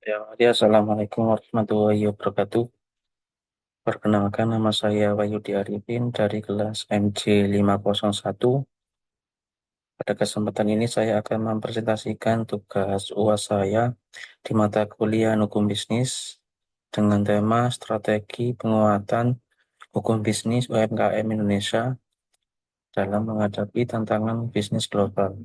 Ya, Assalamualaikum warahmatullahi wabarakatuh. Perkenalkan, nama saya Wahyudi Arifin dari kelas MC 501. Pada kesempatan ini saya akan mempresentasikan tugas UAS saya di mata kuliah Hukum Bisnis dengan tema Strategi Penguatan Hukum Bisnis UMKM Indonesia dalam menghadapi tantangan bisnis global.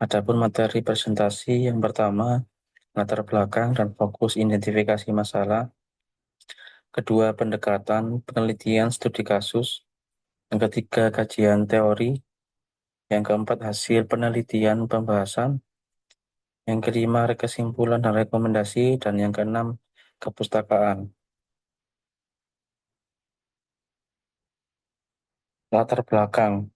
Adapun materi presentasi yang pertama, latar belakang dan fokus identifikasi masalah. Kedua, pendekatan penelitian studi kasus. Yang ketiga, kajian teori. Yang keempat, hasil penelitian pembahasan. Yang kelima, kesimpulan dan rekomendasi. Dan yang keenam, kepustakaan. Latar belakang.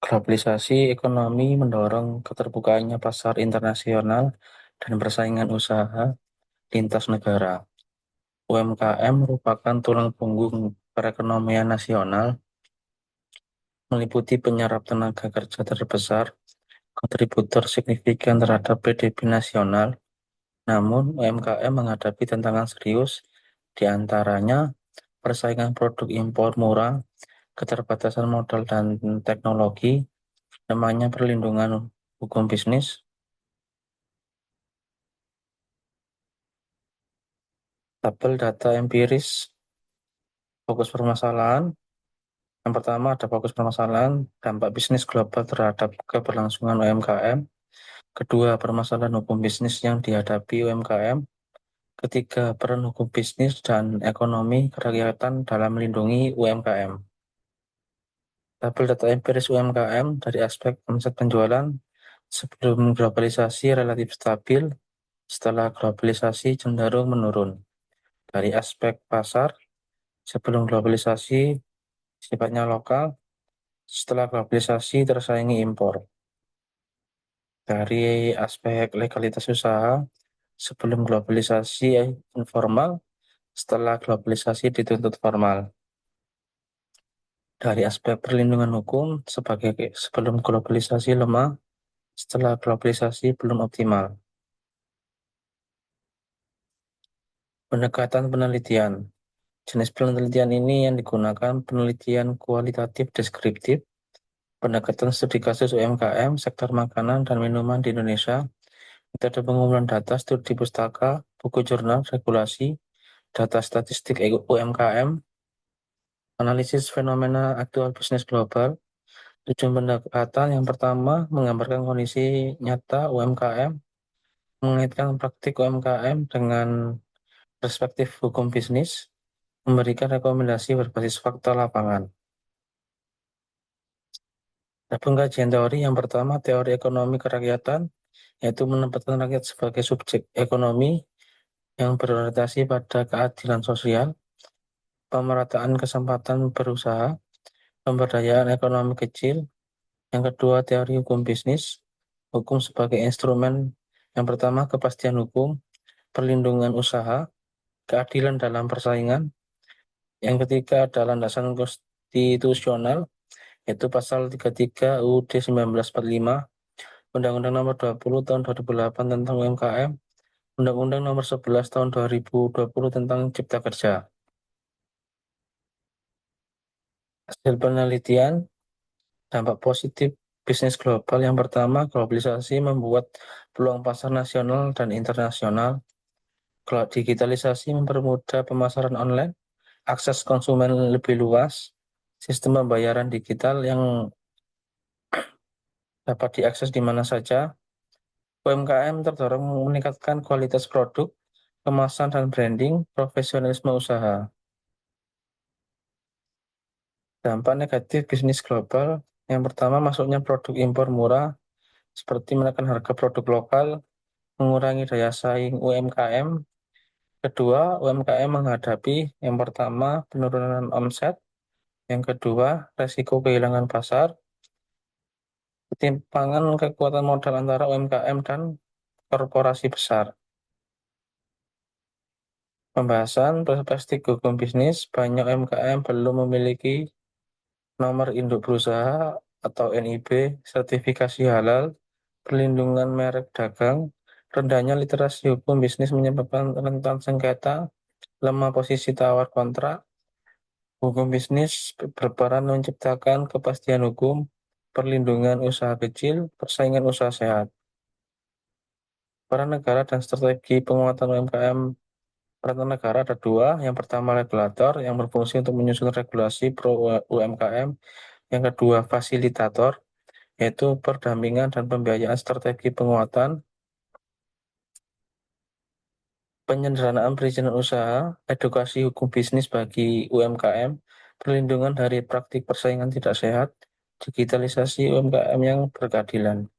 Globalisasi ekonomi mendorong keterbukaannya pasar internasional dan persaingan usaha lintas negara. UMKM merupakan tulang punggung perekonomian nasional, meliputi penyerap tenaga kerja terbesar, kontributor signifikan terhadap PDB nasional. Namun, UMKM menghadapi tantangan serius, di antaranya persaingan produk impor murah, keterbatasan modal dan teknologi, lemahnya perlindungan hukum bisnis. Tabel data empiris, fokus permasalahan. Yang pertama ada fokus permasalahan, dampak bisnis global terhadap keberlangsungan UMKM. Kedua, permasalahan hukum bisnis yang dihadapi UMKM. Ketiga, peran hukum bisnis dan ekonomi kerakyatan dalam melindungi UMKM. Tabel data empiris UMKM dari aspek omset penjualan sebelum globalisasi relatif stabil, setelah globalisasi cenderung menurun. Dari aspek pasar, sebelum globalisasi sifatnya lokal, setelah globalisasi tersaingi impor. Dari aspek legalitas usaha, sebelum globalisasi informal, setelah globalisasi dituntut formal. Dari aspek perlindungan hukum, sebagai sebelum globalisasi lemah, setelah globalisasi belum optimal. Pendekatan penelitian. Jenis penelitian ini yang digunakan penelitian kualitatif deskriptif, pendekatan studi kasus UMKM, sektor makanan dan minuman di Indonesia, metode pengumpulan data studi pustaka, buku jurnal, regulasi, data statistik UMKM, analisis fenomena aktual bisnis global. Tujuan pendekatan yang pertama, menggambarkan kondisi nyata UMKM, mengaitkan praktik UMKM dengan perspektif hukum bisnis, memberikan rekomendasi berbasis fakta lapangan. Adapun kajian teori yang pertama, teori ekonomi kerakyatan, yaitu menempatkan rakyat sebagai subjek ekonomi yang berorientasi pada keadilan sosial, pemerataan kesempatan berusaha, pemberdayaan ekonomi kecil. Yang kedua, teori hukum bisnis, hukum sebagai instrumen. Yang pertama, kepastian hukum, perlindungan usaha, keadilan dalam persaingan. Yang ketiga adalah landasan konstitusional, yaitu pasal 33 UUD 1945, Undang-Undang Nomor 20 Tahun 2008 tentang UMKM, Undang-Undang Nomor 11 Tahun 2020 tentang Cipta Kerja. Hasil penelitian, dampak positif bisnis global yang pertama, globalisasi membuat peluang pasar nasional dan internasional. Kalau digitalisasi mempermudah pemasaran online, akses konsumen lebih luas, sistem pembayaran digital yang dapat diakses di mana saja. UMKM terdorong meningkatkan kualitas produk, kemasan dan branding, profesionalisme usaha. Dampak negatif bisnis global, yang pertama masuknya produk impor murah, seperti menekan harga produk lokal, mengurangi daya saing UMKM. Kedua, UMKM menghadapi yang pertama penurunan omset, yang kedua resiko kehilangan pasar, ketimpangan kekuatan modal antara UMKM dan korporasi besar. Pembahasan perspektif hukum bisnis, banyak UMKM belum memiliki nomor induk berusaha atau NIB, sertifikasi halal, perlindungan merek dagang, rendahnya literasi hukum bisnis menyebabkan rentan sengketa, lemah posisi tawar kontrak, hukum bisnis berperan menciptakan kepastian hukum, perlindungan usaha kecil, persaingan usaha sehat. Peran negara dan strategi penguatan UMKM. Peran negara ada dua. Yang pertama regulator yang berfungsi untuk menyusun regulasi pro UMKM. Yang kedua fasilitator yaitu perdampingan dan pembiayaan strategi penguatan, penyederhanaan perizinan usaha, edukasi hukum bisnis bagi UMKM, perlindungan dari praktik persaingan tidak sehat, digitalisasi UMKM yang berkeadilan.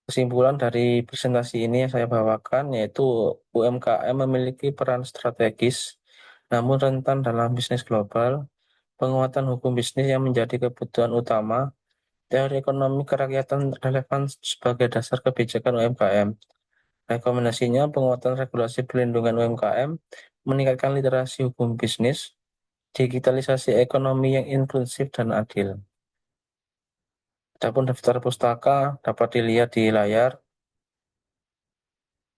Kesimpulan dari presentasi ini yang saya bawakan yaitu UMKM memiliki peran strategis namun rentan dalam bisnis global, penguatan hukum bisnis yang menjadi kebutuhan utama, teori ekonomi kerakyatan relevan sebagai dasar kebijakan UMKM. Rekomendasinya penguatan regulasi perlindungan UMKM, meningkatkan literasi hukum bisnis, digitalisasi ekonomi yang inklusif dan adil. Adapun daftar pustaka dapat dilihat di layar.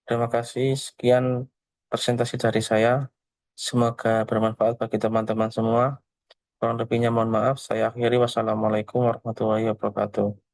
Terima kasih. Sekian presentasi dari saya. Semoga bermanfaat bagi teman-teman semua. Kurang lebihnya mohon maaf. Saya akhiri. Wassalamualaikum warahmatullahi wabarakatuh.